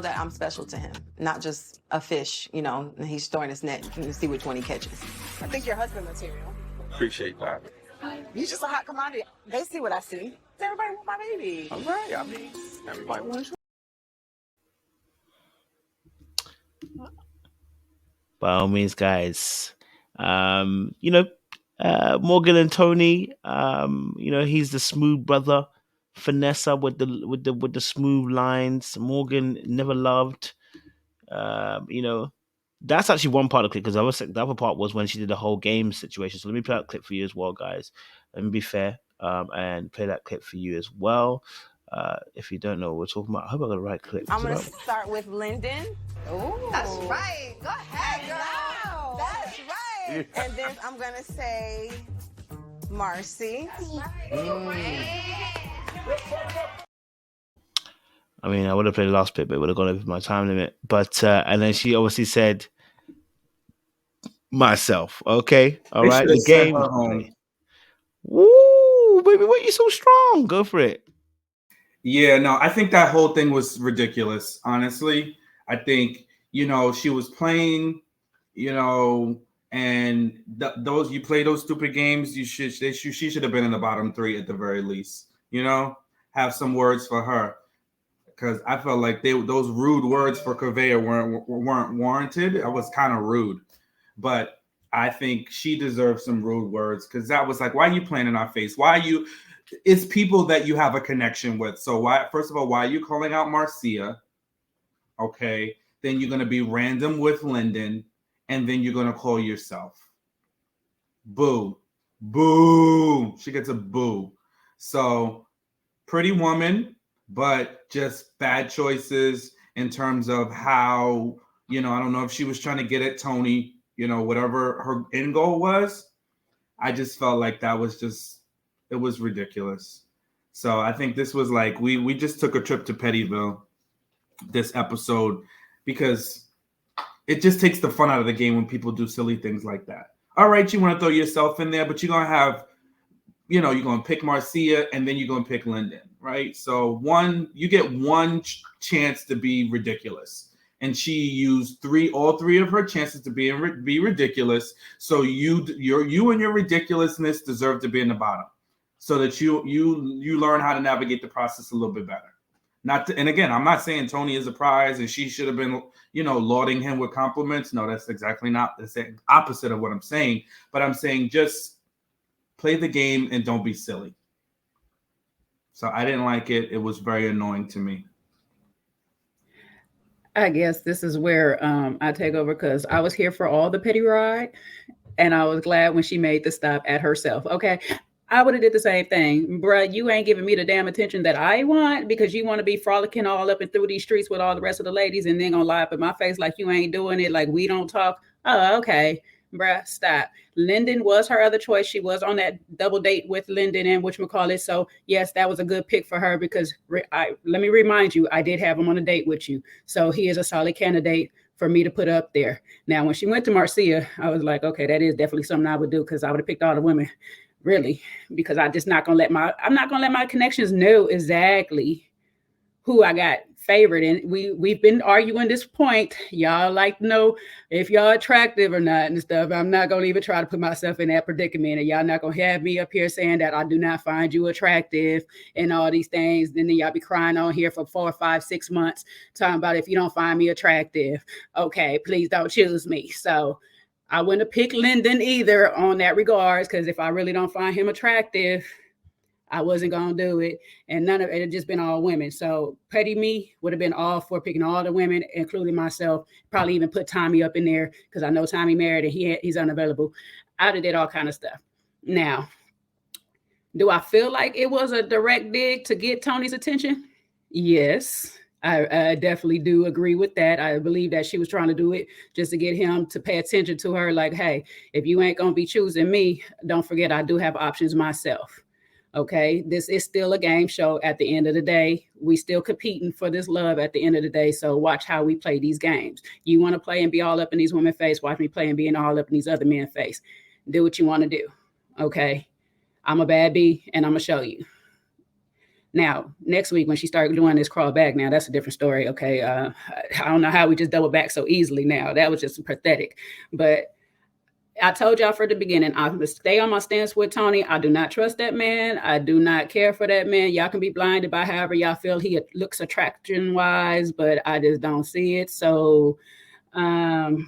that I'm special to him, not just a fish, you know, and he's throwing his net and see which one he catches. I think you're husband material. Appreciate that. You're just a hot commodity. They see what I see. Everybody want my baby. All right. I mean, everybody wants. By all means, guys. Morgan and Tony. He's the smooth brother. Vanessa with the smooth lines. Morgan never loved. That's actually one part of the clip, because the other part was when she did the whole game situation. So let me play that clip for you as well, guys. Let me be fair, and play that clip for you as well. If you don't know what we're talking about, I hope I got the right clip. I'm going to start with Lyndon. Ooh. That's right. Go ahead, girl. That's right. And then I'm going to say Marcy. I mean, I would have played the last bit, but it would have gone over my time limit. But and then she obviously said myself. Okay, all right. The game. Woo, baby, why are you so strong? Go for it. Yeah, no, I think that whole thing was ridiculous. Honestly, I think she was playing, and those you play those stupid games. She should have been in the bottom 3 at the very least. Have some words for her. Because I felt like those rude words for Kaveh weren't warranted. It was kind of rude, but I think she deserves some rude words, because that was like, why are you playing in our face? It's people that you have a connection with. So first of all, why are you calling out Marcia? Okay, then you're gonna be random with Lyndon, and then you're gonna call yourself. Boo, boo. She gets a boo. So pretty woman, but just bad choices in terms of how, I don't know if she was trying to get at Tony, whatever her end goal was. I just felt like that was it was ridiculous. So I think this was like, we just took a trip to Pettyville this episode, because it just takes the fun out of the game when people do silly things like that. All right, you want to throw yourself in there, but you're going to have, you're going to pick Marcia, and then you're going to pick Lyndon, right? So you get one chance to be ridiculous. And she used all three of her chances to be ridiculous. So you and your ridiculousness deserve to be in the bottom, so that you learn how to navigate the process a little bit better. And again, I'm not saying Tony is a prize and she should have been, lauding him with compliments. No, that's the opposite of what I'm saying. But I'm saying just play the game and don't be silly. So I didn't like it. It was very annoying to me. I guess this is where I take over, because I was here for all the petty ride, and I was glad when she made the stop at herself. Okay, I would have did the same thing. Bruh, you ain't giving me the damn attention that I want, because you want to be frolicking all up and through these streets with all the rest of the ladies, and then gonna lie up in my face like you ain't doing it, like we don't talk. Oh, okay. Bruh, stop. Lyndon was her other choice. She was on that double date with Lyndon and whatchamacallit. So yes, that was a good pick for her, because let me remind you, I did have him on a date with you. So he is a solid candidate for me to put up there. Now, when she went to Marcia, I was like, okay, that is definitely something I would do, because I would have picked all the women, really, because I'm not gonna let my connections know exactly who I got favored. And we've been arguing this point. Y'all like to know if y'all attractive or not and stuff. I'm not gonna even try to put myself in that predicament, and y'all not gonna have me up here saying that I do not find you attractive and all these things. Then y'all be crying on here for 4, 5, 6 months talking about if you don't find me attractive, okay, please don't choose me. So I wouldn't have picked Lyndon either on that regards, because if I really don't find him attractive, I wasn't going to do it. And none of it had just been all women. So petty me would have been all for picking all the women, including myself. Probably even put Tommy up in there, because I know Tommy married and he's unavailable. I'd have did all kind of stuff. Now, do I feel like it was a direct dig to get Tony's attention? Yes, I definitely do agree with that. I believe that she was trying to do it just to get him to pay attention to her. Like, hey, if you ain't going to be choosing me, don't forget I do have options myself. Okay, this is still a game show at the end of the day. We still competing for this love at the end of the day. So watch how we play these games. You want to play and be all up in these women's face, watch me play and be all up in these other men's face. Do what you want to do. Okay, I'm a bad bee and I'm going to show you. Now, next week when she started doing this crawl back, now that's a different story. Okay, I don't know how we just double back so easily. Now that was just pathetic, but I told y'all from the beginning, I'm going to stay on my stance with Tony. I do not trust that man. I do not care for that man. Y'all can be blinded by however y'all feel he looks attraction-wise, but I just don't see it. So, and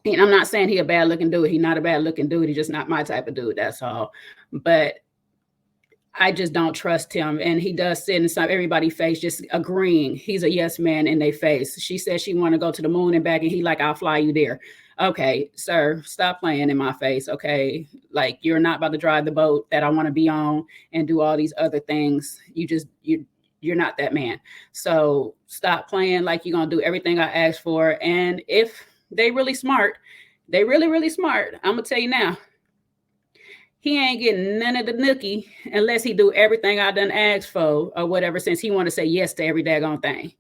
I'm not saying he a bad-looking dude. He's not a bad-looking dude. He's just not my type of dude. That's all. But I just don't trust him. And he does sit in some everybody's face, just agreeing. He's a yes man in their face. She said she want to go to the moon and back, and he like, I'll fly you there. Okay, sir, stop playing in my face. Okay, like you're not about to drive the boat that I want to be on and do all these other things. You're not that man. So stop playing like you're gonna do everything I asked for. And if they really smart, they really smart. I'm gonna tell you now. He ain't getting none of the nookie unless he do everything I done asked for or whatever, since he want to say yes to every daggone thing.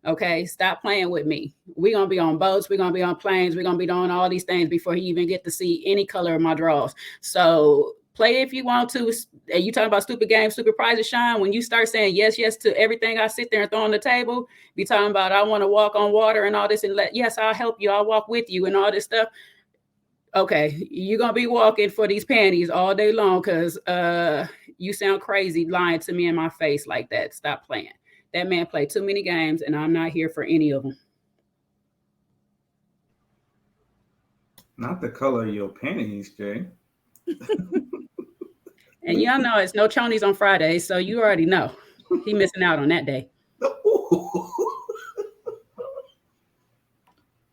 Okay, stop playing with me. We're going to be on boats. We're going to be on planes. We're going to be doing all these things before he even get to see any color of my draws. So play if you want to. You talking about stupid games, stupid prizes, Sean. When you start saying yes to everything I sit there and throw on the table, be talking about I want to walk on water and all this and yes, I'll help you. I'll walk with you and all this stuff. Okay, you're going to be walking for these panties all day long because you sound crazy lying to me in my face like that. Stop playing. That man played too many games, and I'm not here for any of them. Not the color of your panties, Jay. And y'all know it's no chonies on Fridays, so you already know. He missing out on that day.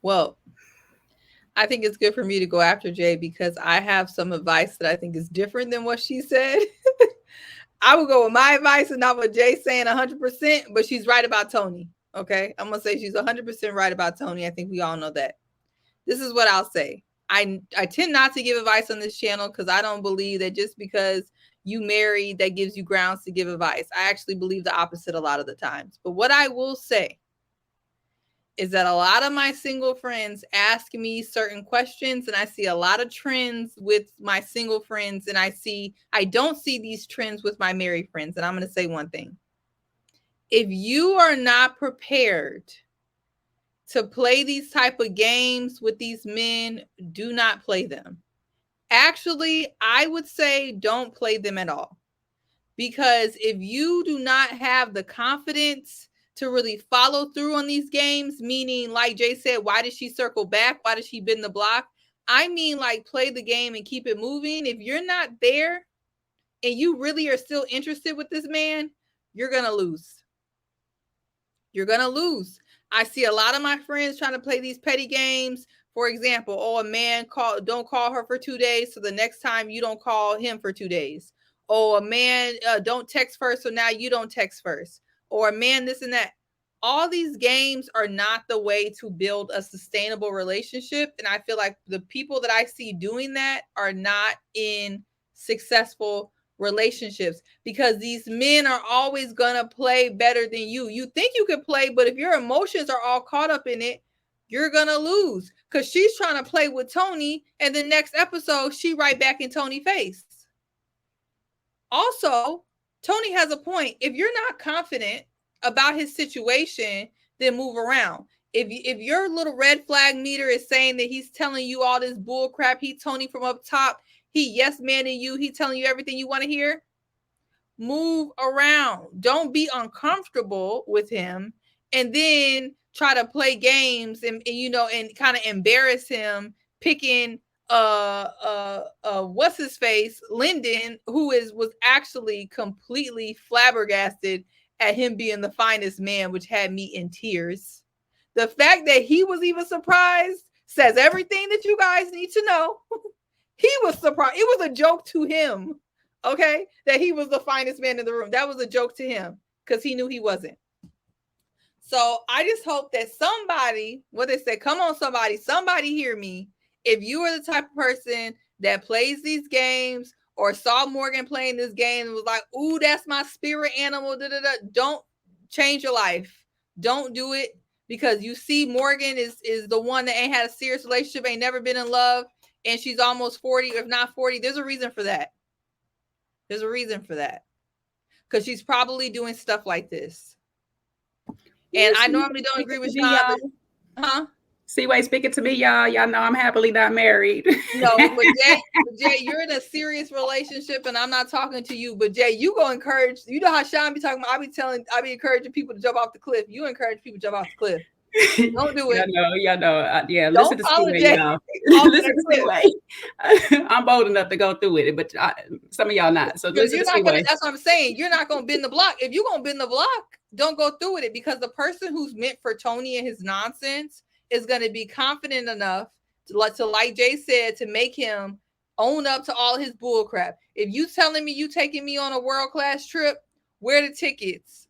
Well, I think it's good for me to go after Jay because I have some advice that I think is different than what she said. I would go with my advice and not what Jay's saying 100%, but she's right about Tony. Okay. I'm going to say she's 100% right about Tony. I think we all know that. This is what I'll say. I tend not to give advice on this channel because I don't believe that just because you married, that gives you grounds to give advice. I actually believe the opposite a lot of the times. But what I will say is that a lot of my single friends ask me certain questions, and I see a lot of trends with my single friends, and I don't see these trends with my married friends. And I'm going to say one thing. If you are not prepared to play these type of games with these men, do not play them. Actually, I would say don't play them at all. Because if you do not have the confidence to really follow through on these games, meaning like Jay said, why did she circle back? Why did she bend the block? I mean, like play the game and keep it moving. If you're not there and you really are still interested with this man, you're going to lose. You're going to lose. I see a lot of my friends trying to play these petty games. For example, a man don't call her for 2 days. So the next time you don't call him for 2 days. A man don't text first. So now you don't text first. Or man, this and that. All these games are not the way to build a sustainable relationship. And I feel like the people that I see doing that are not in successful relationships because these men are always going to play better than you. You think you can play, but if your emotions are all caught up in it, you're going to lose because she's trying to play with Tony. And the next episode, she right back in Tony's face. Also, Tony has a point. If you're not confident about his situation, then move around. If your little red flag meter is saying that he's telling you all this bull crap, he Tony from up top, he yes manning you, he telling you everything you want to hear, move around. Don't be uncomfortable with him and then try to play games and kind of embarrass him picking what's his face, Lyndon, who was actually completely flabbergasted at him being the finest man, which had me in tears. The fact that he was even surprised says everything that you guys need to know. He was surprised. It was a joke to him, okay, that he was the finest man in the room. That was a joke to him because he knew he wasn't. So I just hope that somebody, what they say, come on, somebody hear me. If you are the type of person that plays these games or saw Morgan playing this game and was like, ooh, that's my spirit animal, don't change your life. Don't do it because you see Morgan is the one that ain't had a serious relationship, ain't never been in love, and she's almost 40, if not 40. There's a reason for that. There's a reason for that. because she's probably doing stuff like this. And I normally don't agree with Sean, but, huh? Seaway speaking to me, y'all. Y'all know I'm happily not married. No, but Jay, you're in a serious relationship, and I'm not talking to you. But Jay, you go encourage. You know how Sean be talking about? I be encouraging people to jump off the cliff. You encourage people to jump off the cliff. Don't do it. Y'all know. Yeah, Don't listen to Seaway, Jay. y'all. Listen to Seaway. I'm bold enough to go through it, but some of y'all not. So listen to Seaway. That's what I'm saying. You're not gonna bend the block. If you're gonna bend the block, don't go through with it, because the person who's meant for Tony and his nonsense is going to be confident enough to, like Jay said, to make him own up to all his bull crap. If you telling me you taking me on a world-class trip, where the tickets?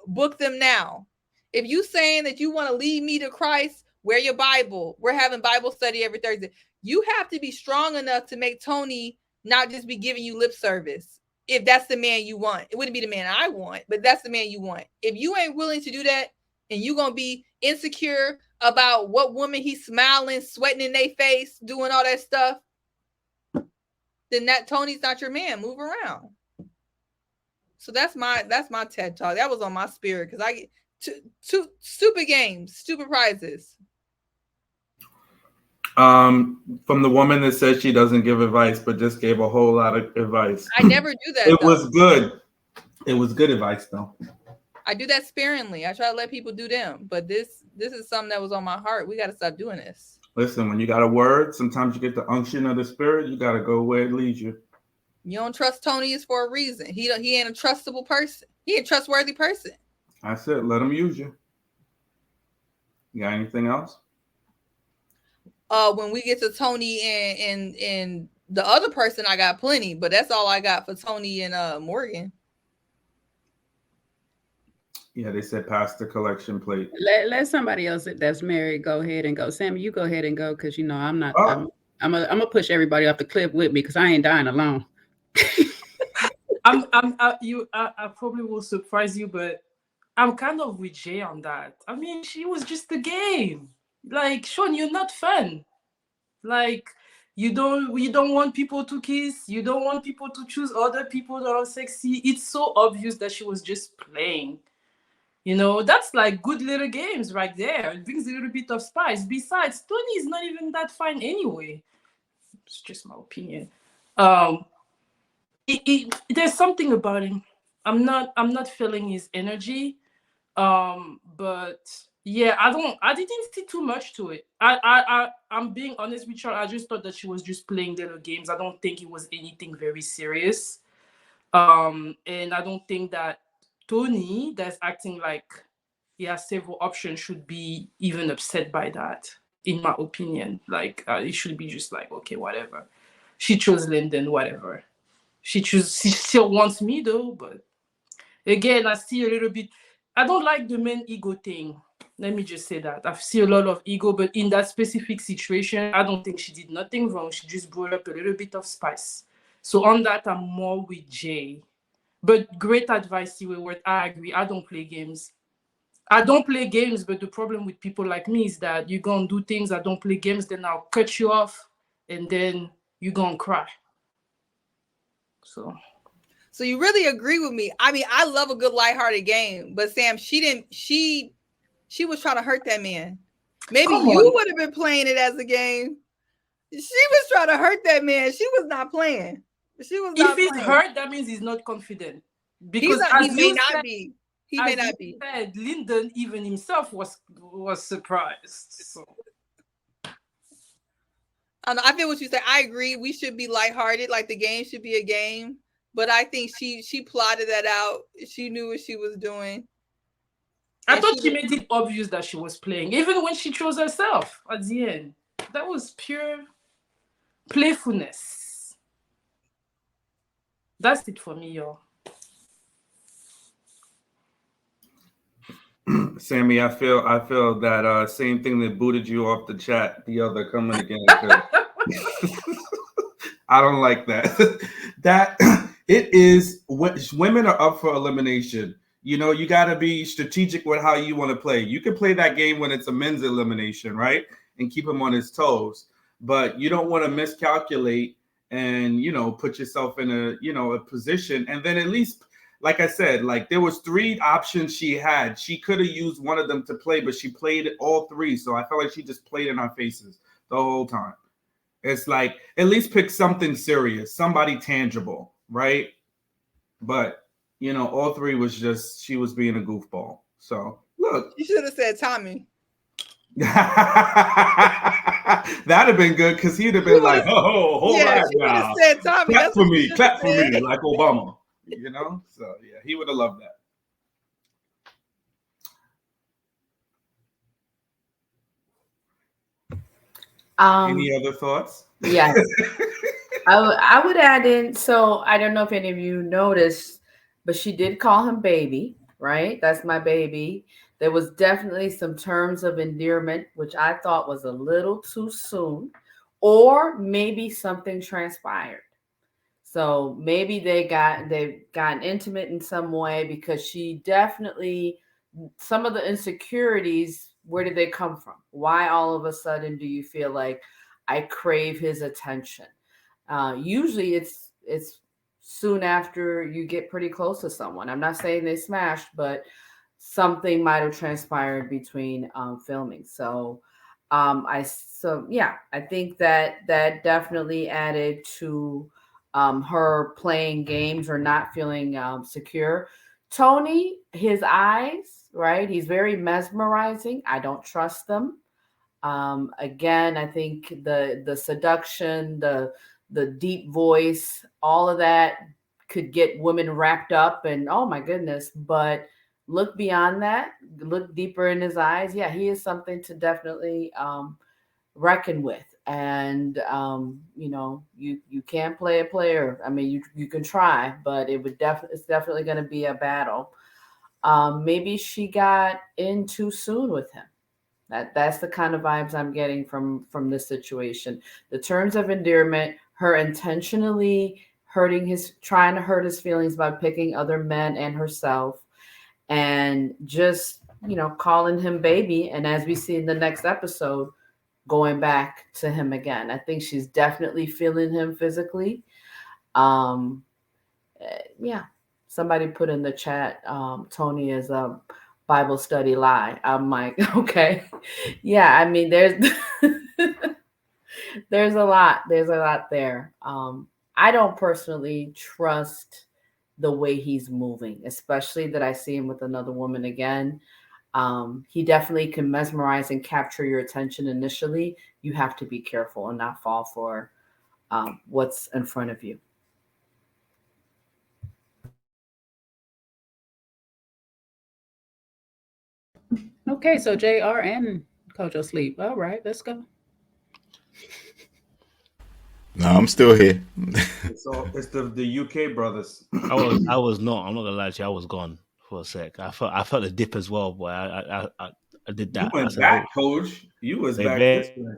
Book them now. If you saying that you want to lead me to Christ, wear your Bible. We're having Bible study every Thursday. You have to be strong enough to make Tony not just be giving you lip service. If that's the man you want, it wouldn't be the man I want, but that's the man you want. If you ain't willing to do that, and you gonna be insecure about what woman he's smiling, sweating in their face, doing all that stuff, then that Tony's not your man. Move around. So that's my TED talk. That was on my spirit, because I get two stupid games, stupid prizes. From the woman that says she doesn't give advice, but just gave a whole lot of advice. I never do that. It was good. It was good advice, though. I do that sparingly. I try to let people do them, but this is something that was on my heart. We got to stop doing this. Listen, when you got a word, sometimes you get the unction of the spirit. You got to go where it leads you. You don't trust Tony is for a reason. He ain't a trustable person. He ain't a trustworthy person. That's it. Let him use you. You got anything else? When we get to Tony and the other person, I got plenty, but that's all I got for Tony and Morgan. Yeah, they said pass the collection plate. Let somebody else that's married go ahead and go. Sammy, you go ahead and go, because I'm not. Oh. I'm gonna push everybody off the cliff with me, because I ain't dying alone. I probably will surprise you, but I'm kind of with Jay on that. I mean, she was just a game. Like, Sean, you're not fun. Like, you don't want people to kiss. You don't want people to choose other people that are sexy. It's so obvious that she was just playing. You know, that's like good little games right there. It brings a little bit of spice. Besides, Tony is not even that fine anyway. It's just my opinion. There's something about him. I'm not feeling his energy. But yeah, I didn't see too much to it. I'm being honest with you. I just thought that she was just playing little games. I don't think it was anything very serious. And I don't think that Tony, that's acting like he has several options, should be even upset by that, in my opinion. Like, it should be just like, okay, whatever. She chose Lyndon, whatever. She still wants me though, but again, I see a little bit. I don't like the man ego thing. Let me just say that. I see a lot of ego, but in that specific situation, I don't think she did nothing wrong. She just brought up a little bit of spice. So on that, I'm more with Jay. But great advice, Stewart. I agree. I don't play games. But the problem with people like me is that you're going to do things, I don't play games, then I'll cut you off, and then you're going to cry. So you really agree with me. I mean, I love a good lighthearted game, but Sam, she was trying to hurt that man. Maybe you would have been playing it as a game. She was trying to hurt that man. She was not playing. If he's hurt, that means he's not confident. Because he may not be. He may not be. Lyndon even himself was surprised. So I feel what you say. I agree. We should be lighthearted. Like, the game should be a game. But I think she plotted that out. She knew what she was doing. I thought she made it obvious that she was playing, even when she chose herself at the end. That was pure playfulness. That's it for me, y'all. Sammy, I feel that same thing that booted you off the chat, the other coming again. I don't like that. That it is, women are up for elimination. You know, you got to be strategic with how you want to play. You can play that game when it's a men's elimination, right? And keep him on his toes. But you don't want to miscalculate and, put yourself in a position. And then at least, like I said, like there was 3 options she had. She could have used one of them to play, but she played all 3. So I felt like she just played in our faces the whole time. It's like, at least pick something serious, somebody tangible, right? But, you know, all 3 was just, she was being a goofball. So, look. You should have said Tommy. That'd have been good because he'd have been like, oh, hold on now. Said Tommy. Clap for me, like Obama. You know? So, yeah, he would have loved that. Any other thoughts? Yes. I would add in, so I don't know if any of you noticed, but she did call him baby, right? That's my baby. There was definitely some terms of endearment, which I thought was a little too soon, or maybe something transpired. So maybe they've gotten intimate in some way, because she definitely, some of the insecurities, where did they come from? Why all of a sudden do you feel like I crave his attention? Usually it's soon after you get pretty close to someone. I'm not saying they smashed, but something might have transpired between filming. So I think that definitely added to her playing games or not feeling secure. Tony, his eyes, right? He's very mesmerizing. I don't trust them. Again, I think the seduction, the deep voice, all of that could get women wrapped up, and oh my goodness. But look beyond that, look deeper in his eyes. Yeah, he is something to definitely reckon with. And you know, you can't play a player. I mean, you can try, but it's definitely going to be a battle. Maybe she got in too soon with him. That's the kind of vibes I'm getting from this situation. The terms of endearment, her intentionally trying to hurt his feelings by picking other men and herself, and just, you know, calling him baby. And as we see in the next episode, going back to him again. I think she's definitely feeling him physically. Yeah. Somebody put in the chat, Tony is a Bible study lie. I'm like, okay. Yeah, I mean, there's a lot there. I don't personally trust the way he's moving, especially that I see him with another woman again. He definitely can mesmerize and capture your attention initially. You have to be careful and not fall for what's in front of you. Okay, so JR and Kojo sleep. All right, let's go. No, I'm still here. It's the UK brothers. I was not. I'm not gonna lie to you. I was gone for a sec. I felt a dip as well, boy. I did that. You went back, Coach. You was back this way.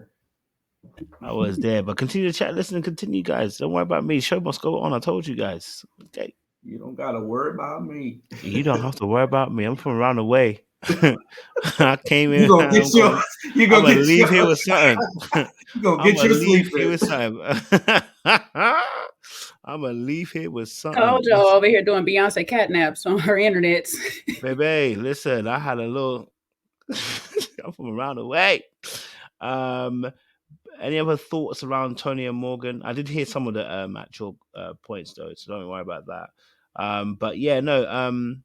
I was there, but continue to chat, listen, and continue, guys. Don't worry about me. Show must go on. I told you guys. Okay. You don't gotta worry about me. You don't have to worry about me. I'm from around the way. I came in. You gonna get yours. You gonna get leave here with something. You gonna get your sleep here with something. I'm gonna leave here with something. Kojo over here doing Beyonce catnaps on her internets. Baby, listen, I had a little. I'm from around the way. Any other thoughts around Tony and Morgan? I did hear some of the actual points though, so don't worry about that. But yeah, no.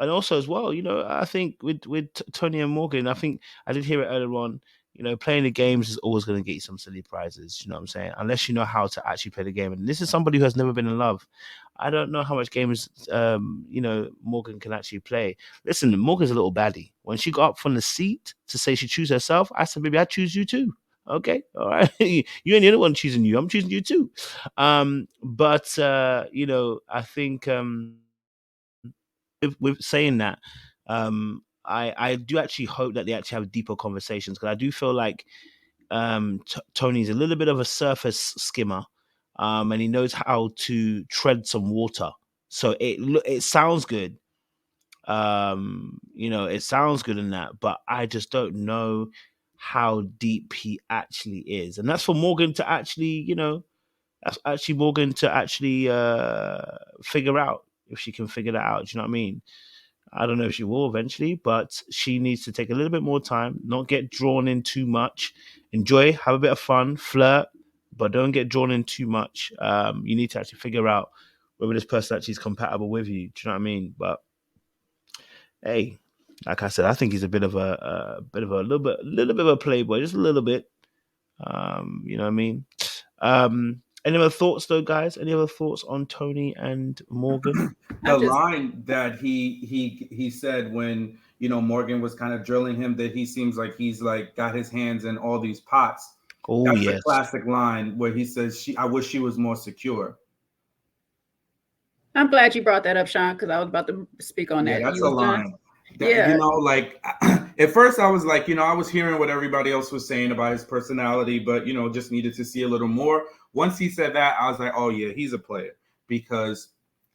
And also as well, you know, I think with Tony and Morgan, I think I did hear it earlier on. You know, playing the games is always going to get you some silly prizes. You know what I'm saying? Unless you know how to actually play the game. And this is somebody who has never been in love. I don't know how much games, you know, Morgan can actually play. Listen, Morgan's a little baddie. When she got up from the seat to say she choose herself, I said, baby, I choose you too. Okay, all right. You ain't the only one choosing you. I'm choosing you too. But you know, I think with saying that, I do actually hope that they actually have deeper conversations, because I do feel like Tony's a little bit of a surface skimmer, and he knows how to tread some water. So it sounds good. You know, it sounds good in that, but I just don't know how deep he actually is. And that's for Morgan to actually, you know, that's actually Morgan to actually figure out. if she can figure that out. Do you know what I mean? I don't know if she will eventually, but she needs to take a little bit more time, not get drawn in too much. Enjoy, have a bit of fun, flirt, but don't get drawn in too much. You need to actually figure out whether this person actually is compatible with you. Do you know what I mean? But hey, like I said, I think he's a little bit of a playboy, just a little bit. You know what I mean? Any other thoughts though, guys? Any other thoughts on Tony and Morgan? The line that he said when Morgan was kind of drilling him, that he seems like he's like got his hands in all these pots. Oh, that's yes. a classic line where he says, I wish she was more secure. I'm glad you brought that up, Sean, because I was about to speak on that. That's a line. Yeah. Like at first I was like, I was hearing what everybody else was saying about his personality, but just needed to see a little more. Once he said that, I was like, oh yeah, he's a player, because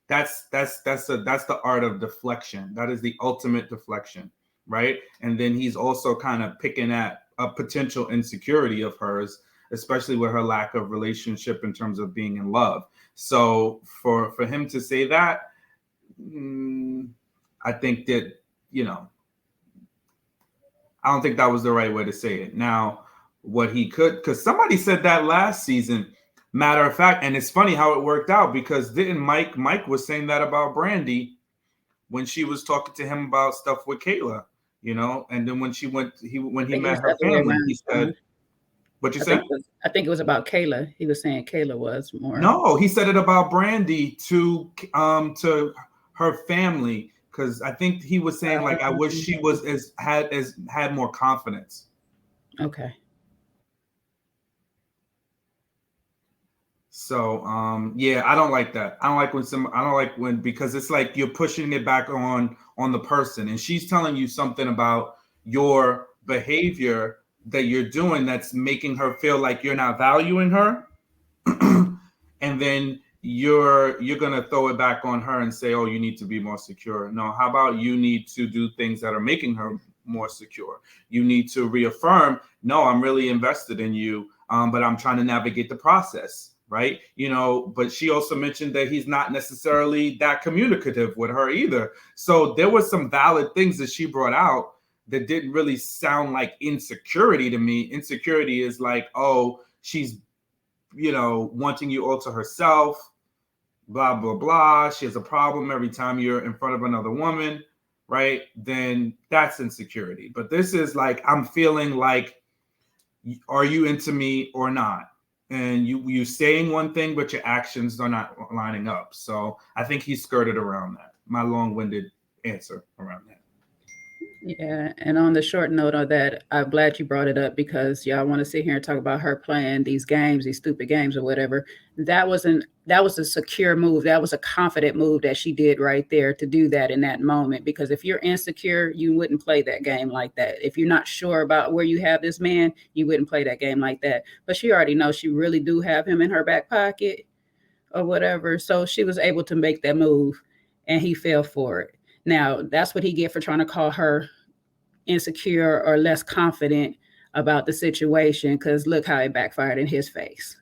that's the art of deflection. That is the ultimate deflection, right? And then he's also kind of picking at a potential insecurity of hers, especially with her lack of relationship in terms of being in love. So for him to say that, I think that, I don't think that was the right way to say it. Now, what he could, because somebody said that last season, matter of fact, and it's funny how it worked out, because didn't Mike was saying that about Brandy when she was talking to him about stuff with Kayla, and then when he met her family, he said, what you said? I think it was about Kayla. He was saying Kayla was more. No, he said it about Brandy to her family, because I think he was saying like, I wish she was had more confidence. Okay. So yeah, I don't like that. I don't like when because it's like you're pushing it back on the person, and she's telling you something about your behavior that you're doing that's making her feel like you're not valuing her. And then you're gonna throw it back on her and say, oh, you need to be more secure. No, how about you need to do things that are making her more secure? You need to reaffirm, no, I'm really invested in you, but I'm trying to navigate the process, right? But she also mentioned that he's not necessarily that communicative with her either. So there were some valid things that she brought out that didn't really sound like insecurity to me. Insecurity is like, oh, she's wanting you all to herself, blah, blah, blah. She has a problem every time you're in front of another woman, right? Then that's insecurity. But this is like, I'm feeling like, are you into me or not? And you saying one thing, but your actions are not lining up. So I think he skirted around that. My long-winded answer around that. Yeah, and on the short note of that, I'm glad you brought it up, because y'all want to sit here and talk about her playing these games, these stupid games or whatever. That was a secure move. That was a confident move that she did right there, to do that in that moment. Because if you're insecure, you wouldn't play that game like that. If you're not sure about where you have this man, you wouldn't play that game like that. But she already knows she really do have him in her back pocket or whatever. So she was able to make that move, and he fell for it. Now, that's what he get for trying to call her insecure or less confident about the situation, because look how it backfired in his face.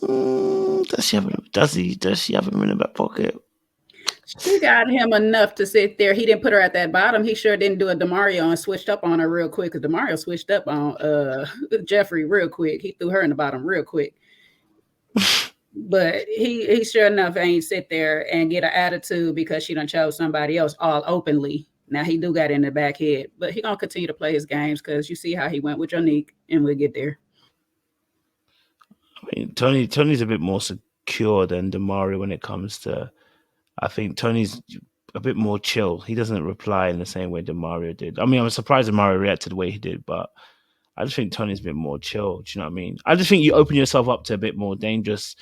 Does she have him in the back pocket? She got him enough to sit there. He didn't put her at that bottom. He sure didn't do a DeMario and switched up on her real quick, because DeMario switched up on Jeffrey real quick. He threw her in the bottom real quick. But he sure enough ain't sit there and get an attitude because she done chose somebody else all openly. Now he do got in the back head, but he gonna continue to play his games, because you see how he went with Jonique, and we'll get there. I mean, Tony's a bit more secure than DeMario when it comes to. I think Tony's a bit more chill. He doesn't reply in the same way DeMario did. I mean, I'm surprised DeMario reacted the way he did, but I just think Tony's a bit more chill. Do you know what I mean? I just think you open yourself up to a bit more dangerous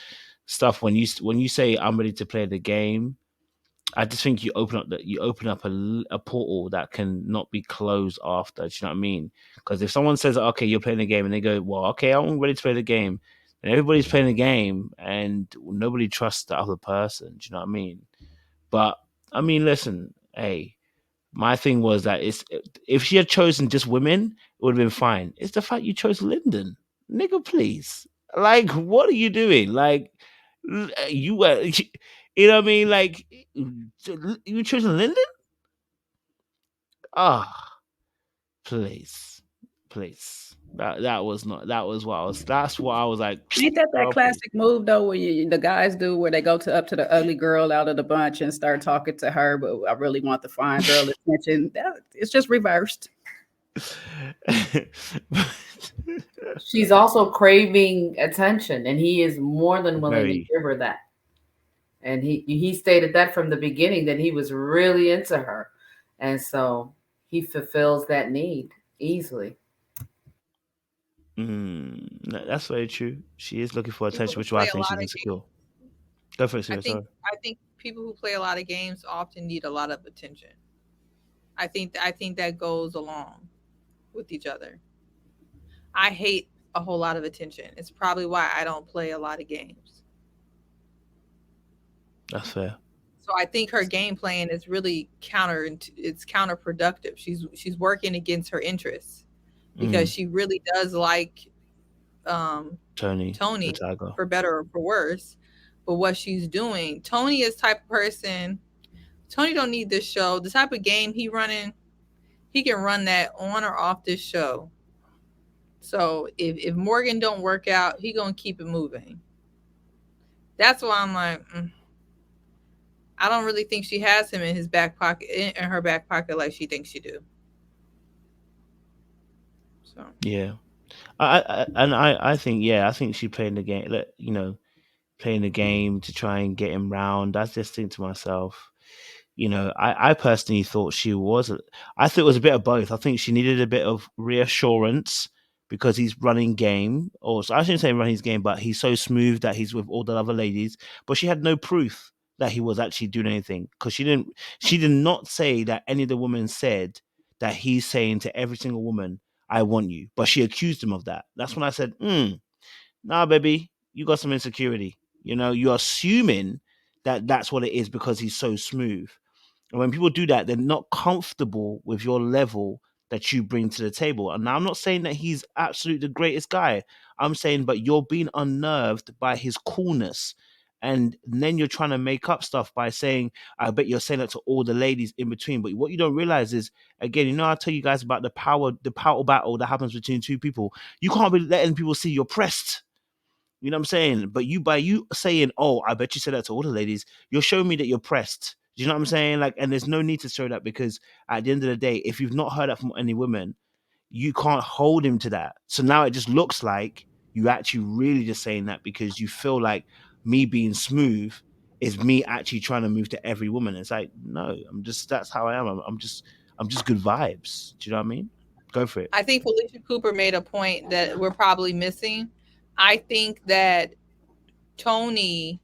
stuff when you say I'm ready to play the game. I just think you open up a portal that can not be closed after. Do you know what I mean? Because if someone says, okay, you're playing the game, and they go, well, okay, I'm ready to play the game, and everybody's playing the game, and nobody trusts the other person. Do you know what I mean? But I mean, listen, hey, my thing was that if she had chosen just women, it would have been fine. It's the fact you chose Lyndon, nigga. Please, like, what are you doing? Like, You were, you know what I mean? Like, you choosing Lyndon? Ah, please. That was not. That was what I was. That's what I was like. Ain't that Girl, please. classic move though, where the guys do, where they go up to the ugly girl out of the bunch and start talking to her, but I really want the fine girl attention. It's just reversed. She's also craving attention, and he is more than willing to give her that. And he stated that from the beginning, that he was really into her, and so he fulfills that need easily. That's very true. She is looking for attention, which is why I think she's insecure. Go for it, Sarah. I think people who play a lot of games often need a lot of attention. I think that goes along with each other. I hate a whole lot of attention. It's probably why I don't play a lot of games. That's fair. So I think her game plan is really counterproductive. She's working against her interests because she really does like Tony for better or for worse. But what she's doing, Tony is type of person. Tony don't need this show. The type of game he running, he can run that on or off this show. So if Morgan don't work out, he gonna keep it moving. That's why I'm like, I don't really think she has him in his back pocket, in her back pocket, like she thinks she do. So yeah, I think she played the game. Playing the game to try and get him round. I just think to myself, I personally thought I thought it was a bit of both. I think she needed a bit of reassurance because he's running game, or so I shouldn't say running his game, but he's so smooth that he's with all the other ladies. But she had no proof that he was actually doing anything, because she did not say that any of the women said that he's saying to every single woman, "I want you," but she accused him of that. That's when I said, "Nah, baby, you got some insecurity. You're assuming that that's what it is because he's so smooth." And when people do that, they're not comfortable with your level that you bring to the table. And now I'm not saying that he's absolutely the greatest guy. I'm saying, but you're being unnerved by his coolness. And then you're trying to make up stuff by saying, I bet you're saying that to all the ladies in between. But what you don't realize is, again, I tell you guys about the power battle that happens between two people. You can't be letting people see you're pressed. You know what I'm saying? But by you saying, "Oh, I bet you said that to all the ladies," you're showing me that you're pressed. Do you know what I'm saying? Like, and there's no need to show that, because at the end of the day, if you've not heard that from any women, you can't hold him to that. So now it just looks like you actually really just saying that because you feel like me being smooth is me actually trying to move to every woman. It's like, no, that's how I am. I'm just good vibes. Do you know what I mean? Go for it. I think Felicia Cooper made a point that we're probably missing. I think that Tony